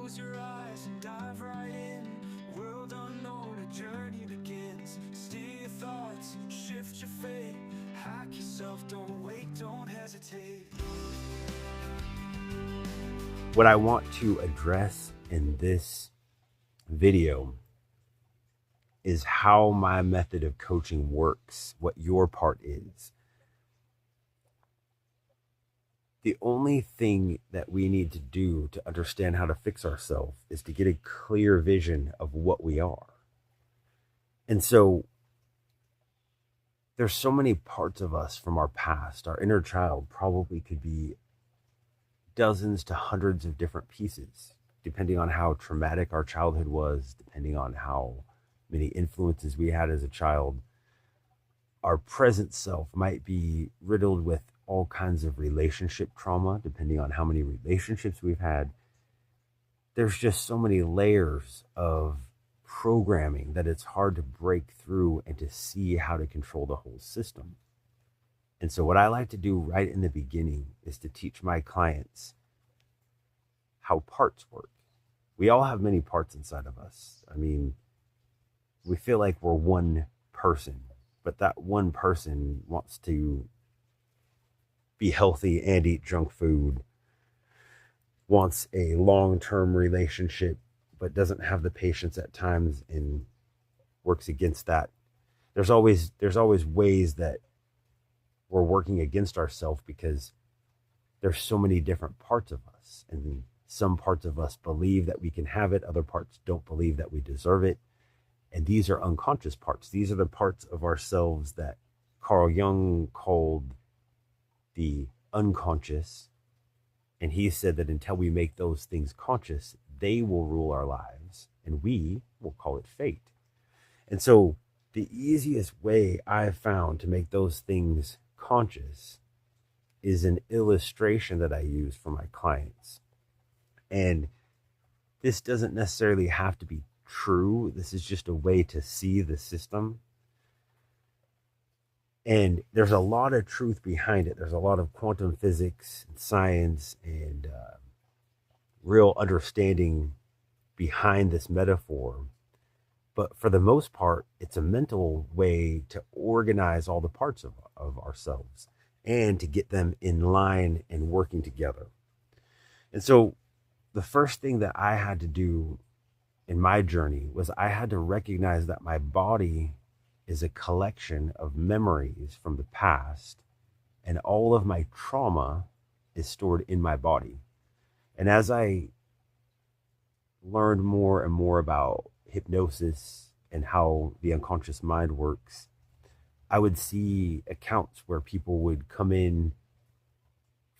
Close your eyes and dive right in. World unknown, a journey begins. Steer your thoughts, shift your fate. Hack yourself, don't wait, don't hesitate. What I want to address in this video is how my method of coaching works, what your part is. The only thing that we need to do to understand how to fix ourselves is to get a clear vision of what we are. And so there's so many parts of us from our past. Our inner child probably could be dozens to hundreds of different pieces, depending on how traumatic our childhood was, depending on how many influences we had as a child. Our present self might be riddled with all kinds of relationship trauma, depending on how many relationships we've had. There's just so many layers of programming that it's hard to break through and to see how to control the whole system. And so what I like to do right in the beginning is to teach my clients how parts work. We all have many parts inside of us. I mean, we feel like we're one person, but that one person wants to be healthy and eat junk food, wants a long-term relationship, but doesn't have the patience at times and works against that. There's always ways that we're working against ourselves because there's so many different parts of us, and some parts of us believe that we can have it, other parts don't believe that we deserve it. And these are unconscious parts. These are the parts of ourselves that Carl Jung called the unconscious. And he said that until we make those things conscious, they will rule our lives, and we will call it fate. And so the easiest way I've found to make those things conscious is an illustration that I use for my clients. And this doesn't necessarily have to be true. This is just a way to see the system. And there's a lot of truth behind it. There's a lot of quantum physics and science and real understanding behind this metaphor. But for the most part, it's a mental way to organize all the parts of ourselves and to get them in line and working together. And so the first thing that I had to do in my journey was I had to recognize that my body is a collection of memories from the past, and all of my trauma is stored in my body. And as I learned more and more about hypnosis and how the unconscious mind works, I would see accounts where people would come in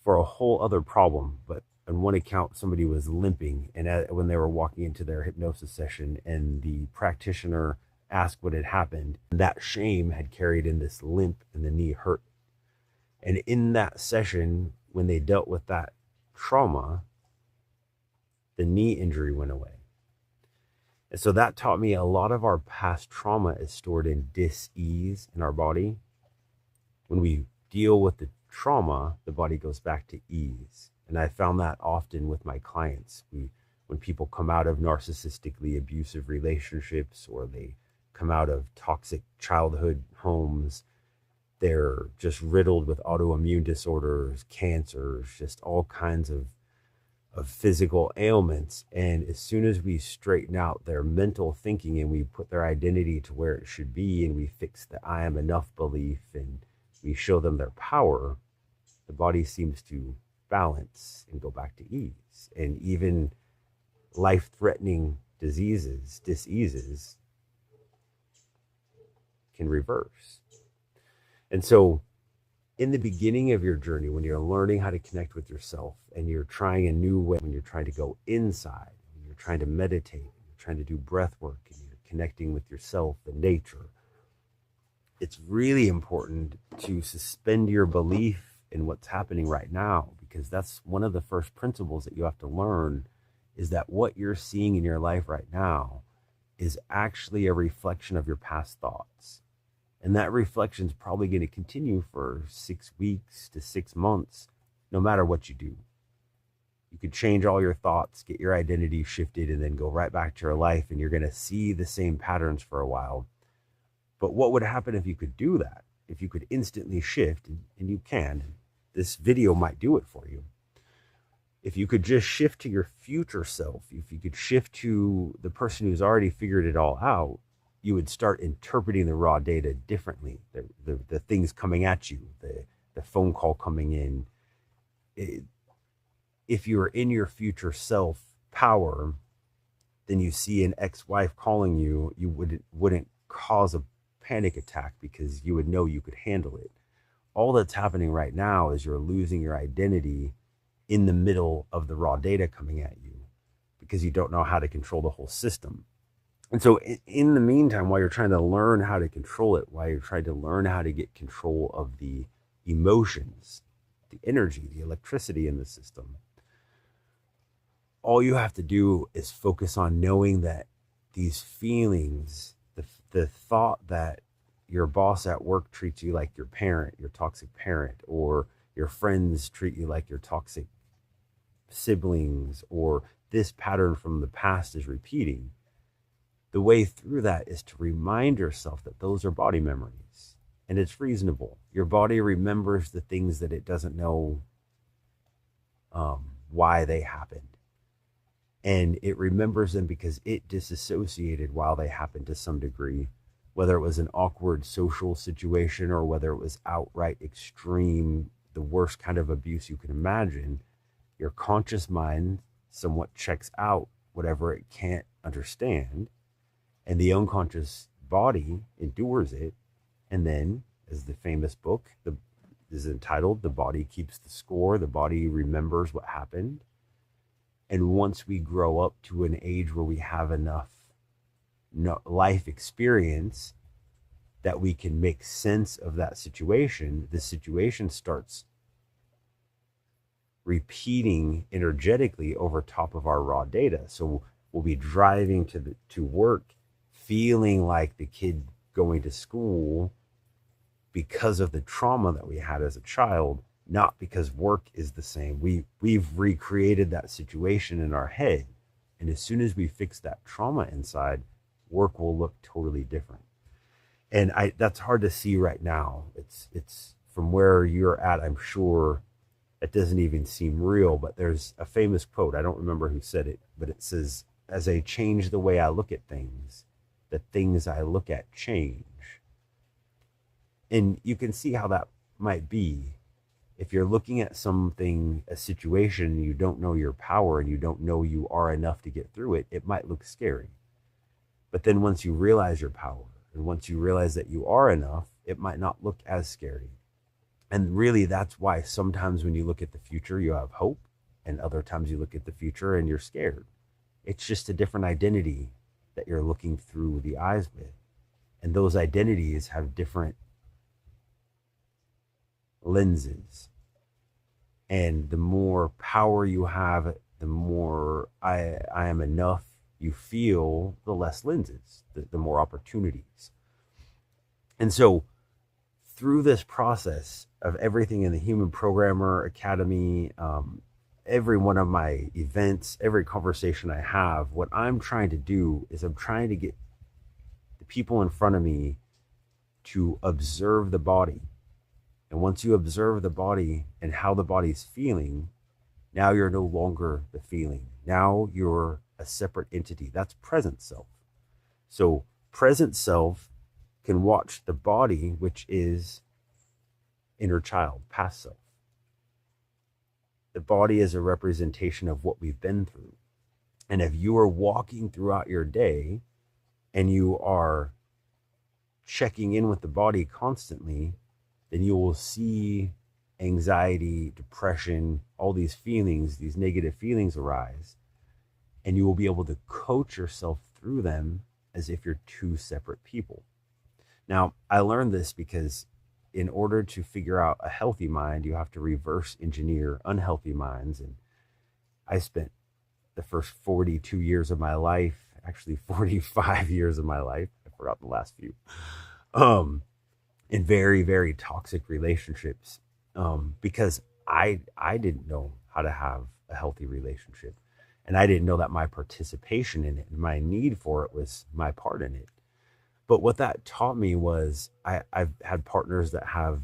for a whole other problem, but on one account, somebody was limping, and when they were walking into their hypnosis session, and the practitioner asked what had happened, that shame had carried in this limp, and the knee hurt. And in that session, when they dealt with that trauma, the knee injury went away. And so that taught me a lot of our past trauma is stored in dis-ease in our body. When we deal with the trauma, the body goes back to ease. And I found that often with my clients. When people come out of narcissistically abusive relationships, or they come out of toxic childhood homes, they're just riddled with autoimmune disorders, cancers, just all kinds of physical ailments. And as soon as we straighten out their mental thinking and we put their identity to where it should be, and we fix the I am enough belief, and we show them their power, the body seems to balance and go back to ease. And even life-threatening diseases can reverse. And so in the beginning of your journey, when you're learning how to connect with yourself, and you're trying a new way, when you're trying to go inside, when you're trying to meditate, when you're trying to do breath work, and you're connecting with yourself and nature, it's really important to suspend your belief in what's happening right now, because that's one of the first principles that you have to learn, is that what you're seeing in your life right now is actually a reflection of your past thoughts. And that reflection is probably going to continue for 6 weeks to 6 months, no matter what you do. You could change all your thoughts, get your identity shifted, and then go right back to your life, and you're going to see the same patterns for a while. But what would happen if you could do that? If you could instantly shift, and you can, this video might do it for you. If you could just shift to your future self, if you could shift to the person who's already figured it all out, you would start interpreting the raw data differently. The things coming at you, the phone call coming in. If you're in your future self power, then you see an ex-wife calling you, you wouldn't cause a panic attack because you would know you could handle it. All that's happening right now is you're losing your identity in the middle of the raw data coming at you because you don't know how to control the whole system. And so in the meantime, while you're trying to learn how to control it, while you're trying to learn how to get control of the emotions, the energy, the electricity in the system, all you have to do is focus on knowing that these feelings, the thought that your boss at work treats you like your parent, your toxic parent, or your friends treat you like your toxic siblings, or this pattern from the past is repeating. The way through that is to remind yourself that those are body memories, and it's reasonable. Your body remembers the things that it doesn't know why they happened. And it remembers them because it disassociated while they happened to some degree, whether it was an awkward social situation or whether it was outright extreme, the worst kind of abuse you can imagine. Your conscious mind somewhat checks out whatever it can't understand, and the unconscious body endures it. And then, as the famous book is entitled, The Body Keeps the Score, the body remembers what happened. And once we grow up to an age where we have enough life experience that we can make sense of that situation, the situation starts repeating energetically over top of our raw data. So we'll be driving to work feeling like the kid going to school because of the trauma that we had as a child, not because work is the same. We've recreated that situation in our head. And as soon as we fix that trauma inside, work will look totally different. And that's hard to see right now. It's from where you're at, I'm sure it doesn't even seem real, but there's a famous quote. I don't remember who said it, but it says, "As I change the way I look at things, the things I look at change." And you can see how that might be. If you're looking at something, a situation, and you don't know your power and you don't know you are enough to get through it, it might look scary. But then once you realize your power and once you realize that you are enough, it might not look as scary. And really, that's why sometimes when you look at the future, you have hope, and other times you look at the future and you're scared. It's just a different identity that you're looking through the eyes with. And those identities have different lenses. And the more power you have, the more I am enough you feel, the less lenses, the more opportunities. And so through this process of everything in the Human Programmer Academy, every one of my events, every conversation I have, what I'm trying to do is I'm trying to get the people in front of me to observe the body. And once you observe the body and how the body's feeling, now you're no longer the feeling. Now you're a separate entity. That's present self. So present self can watch the body, which is inner child, past self. The body is a representation of what we've been through. And if you are walking throughout your day and you are checking in with the body constantly, then you will see anxiety, depression, all these feelings, these negative feelings arise, and you will be able to coach yourself through them as if you're two separate people. Now, I learned this because in order to figure out a healthy mind, you have to reverse engineer unhealthy minds. And I spent the first 42 years of my life, actually 45 years of my life, I forgot the last few, in very, very toxic relationships, because I didn't know how to have a healthy relationship. And I didn't know that my participation in it and my need for it was my part in it. But what that taught me was I've had partners that have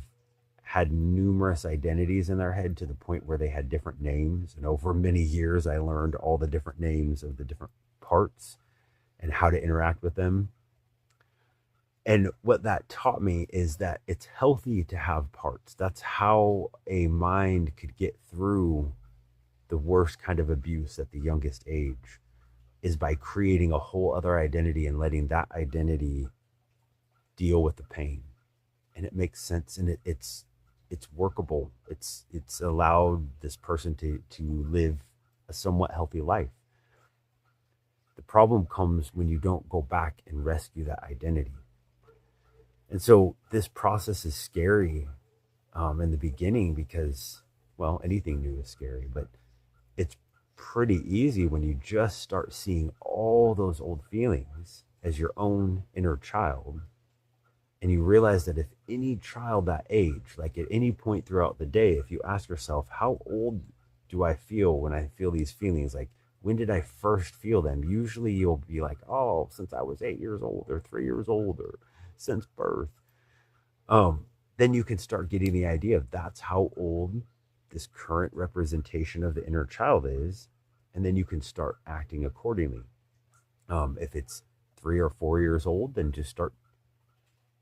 had numerous identities in their head to the point where they had different names. And over many years, I learned all the different names of the different parts and how to interact with them. And what that taught me is that it's healthy to have parts. That's how a mind could get through the worst kind of abuse at the youngest age, is by creating a whole other identity and letting that identity deal with the pain. And it makes sense, and it's workable. It's allowed this person to live a somewhat healthy life. The problem comes when you don't go back and rescue that identity. And so this process is scary in the beginning because, well, anything new is scary, but it's pretty easy when you just start seeing all those old feelings as your own inner child. And you realize that if any child that age, like at any point throughout the day, if you ask yourself, how old do I feel when I feel these feelings? Like, when did I first feel them? Usually you'll be like, oh, since I was 8 years old or 3 years old or since birth. Then you can start getting the idea of that's how old this current representation of the inner child is. And then you can start acting accordingly. If it's 3 or 4 years old, then just start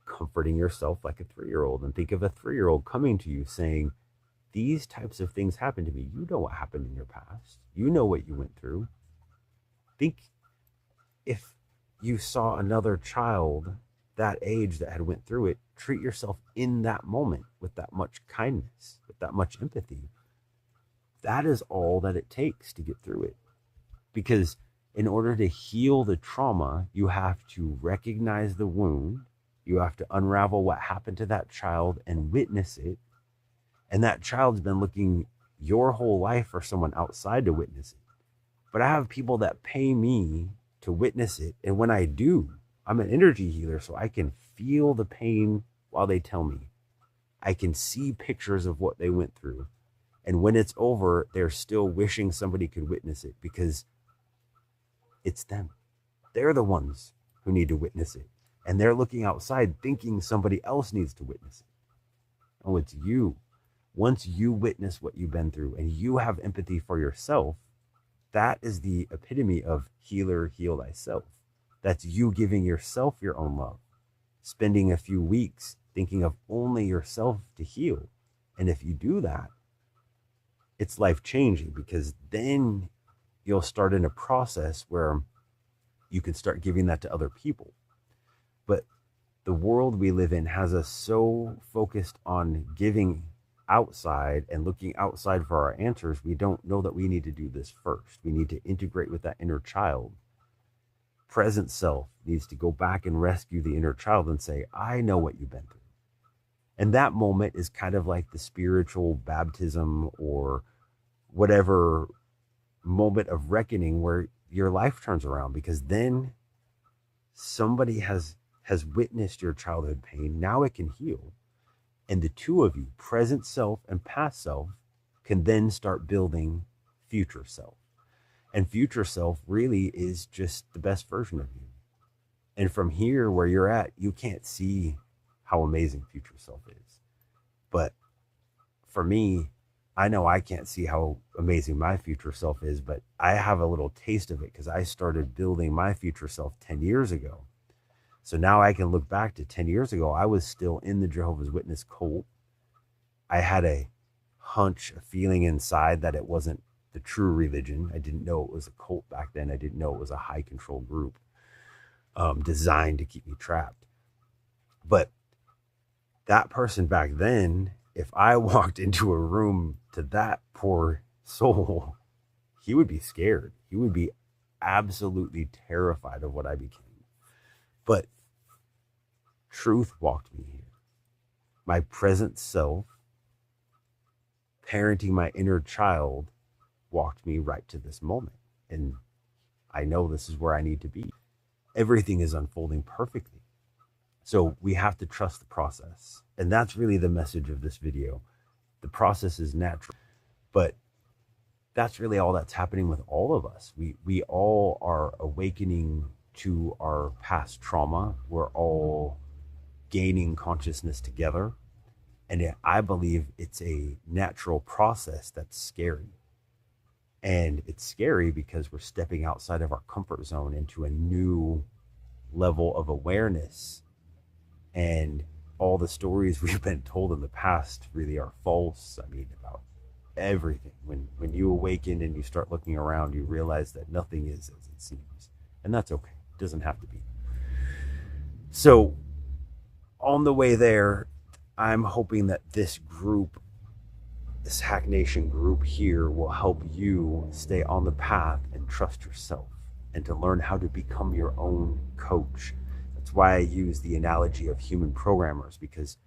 comforting yourself like a 3-year-old, and think of a 3-year-old coming to you saying, these types of things happened to me. You know what happened in your past. You know what you went through. Think if you saw another child that age that had went through it, treat yourself in that moment with that much kindness, with that much empathy. That is all that it takes to get through it. Because in order to heal the trauma, you have to recognize the wound. You have to unravel what happened to that child and witness it. And that child's been looking your whole life for someone outside to witness it. But I have people that pay me to witness it. And when I do, I'm an energy healer, so I can feel the pain while they tell me. I can see pictures of what they went through. And when it's over, they're still wishing somebody could witness it because it's them. They're the ones who need to witness it. And they're looking outside thinking somebody else needs to witness it. Oh, it's you. Once you witness what you've been through and you have empathy for yourself, that is the epitome of healer, heal thyself. That's you giving yourself your own love, spending a few weeks thinking of only yourself to heal. And if you do that, it's life-changing, because then you'll start in a process where you can start giving that to other people. But the world we live in has us so focused on giving outside and looking outside for our answers, we don't know that we need to do this first. We need to integrate with that inner child. Present self needs to go back and rescue the inner child and say, I know what you've been through. And that moment is kind of like the spiritual baptism or whatever moment of reckoning where your life turns around, because then somebody has witnessed your childhood pain. Now it can heal. And the two of you, present self and past self, can then start building future self. And future self really is just the best version of you. And from here where you're at, you can't see how amazing future self is. But for me, I know I can't see how amazing my future self is, but I have a little taste of it because I started building my future self 10 years ago. So now I can look back to 10 years ago. I was still in the Jehovah's Witness cult. I had a hunch, a feeling inside that it wasn't the true religion. I didn't know it was a cult back then. I didn't know it was a high control group designed to keep me trapped. But that person back then, if I walked into a room to that poor soul, he would be scared. He would be absolutely terrified of what I became. But truth walked me here. My present self, parenting my inner child, walked me right to this moment. And I know this is where I need to be. Everything is unfolding perfectly. So we have to trust the process. And that's really the message of this video. The process is natural, but that's really all that's happening with all of us. We all are awakening to our past trauma. We're all gaining consciousness together. And I believe it's a natural process that's scary. And it's scary because we're stepping outside of our comfort zone into a new level of awareness. And all the stories we've been told in the past really are false. I mean, about everything. When you awaken and you start looking around, you realize that nothing is as it seems. And that's okay. It doesn't have to be. So on the way there, I'm hoping that this group, this Hack Nation group here, will help you stay on the path and trust yourself and to learn how to become your own coach. That's why I use the analogy of human programmers, because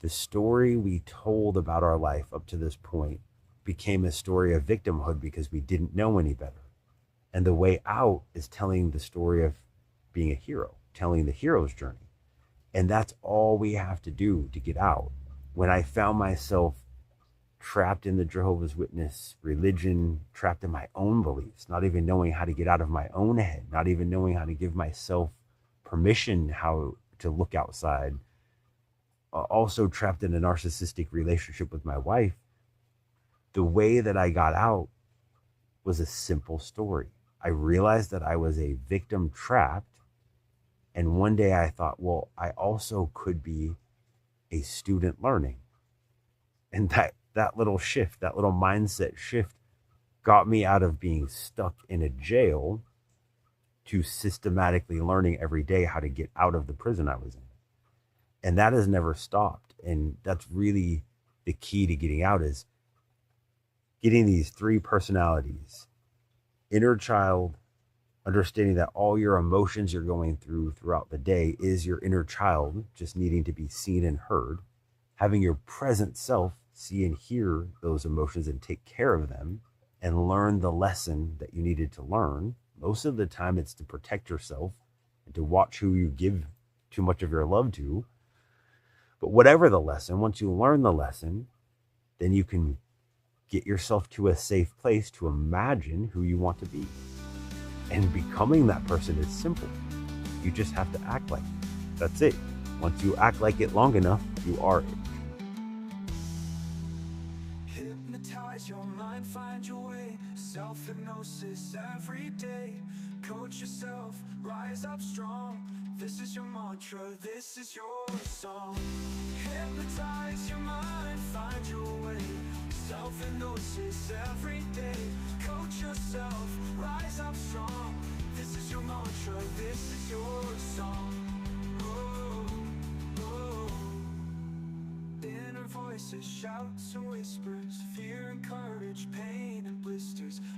the story we told about our life up to this point became a story of victimhood because we didn't know any better. And the way out is telling the story of being a hero, telling the hero's journey. And that's all we have to do to get out. When I found myself trapped in the Jehovah's Witness religion, trapped in my own beliefs, not even knowing how to get out of my own head, not even knowing how to give myself permission how to look outside, also trapped in a narcissistic relationship with my wife, the way that I got out was a simple story. I realized that I was a victim trapped. And one day I thought, well, I also could be a student learning. And that little shift, that little mindset shift got me out of being stuck in a jail to systematically learning every day how to get out of the prison I was in. And that has never stopped. And that's really the key to getting out, is getting these three personalities: inner child, understanding that all your emotions you're going through throughout the day is your inner child just needing to be seen and heard, having your present self see and hear those emotions and take care of them and learn the lesson that you needed to learn. Most of the time it's to protect yourself and to watch who you give too much of your love to. But whatever the lesson, once you learn the lesson, then you can get yourself to a safe place to imagine who you want to be. And becoming that person is simple. You just have to act like it. That's it. Once you act like it long enough, you are it. Hypnotize your mind, find your way. Self-hypnosis every day. Coach yourself, rise up strong. This is your mantra, this is your song. Hypnotize your mind, find your way. Self-hypnosis every day. Coach yourself, rise up strong. This is your mantra, this is your song. Oh, oh. Inner voices, shouts and whispers, fear and courage, pain and blisters.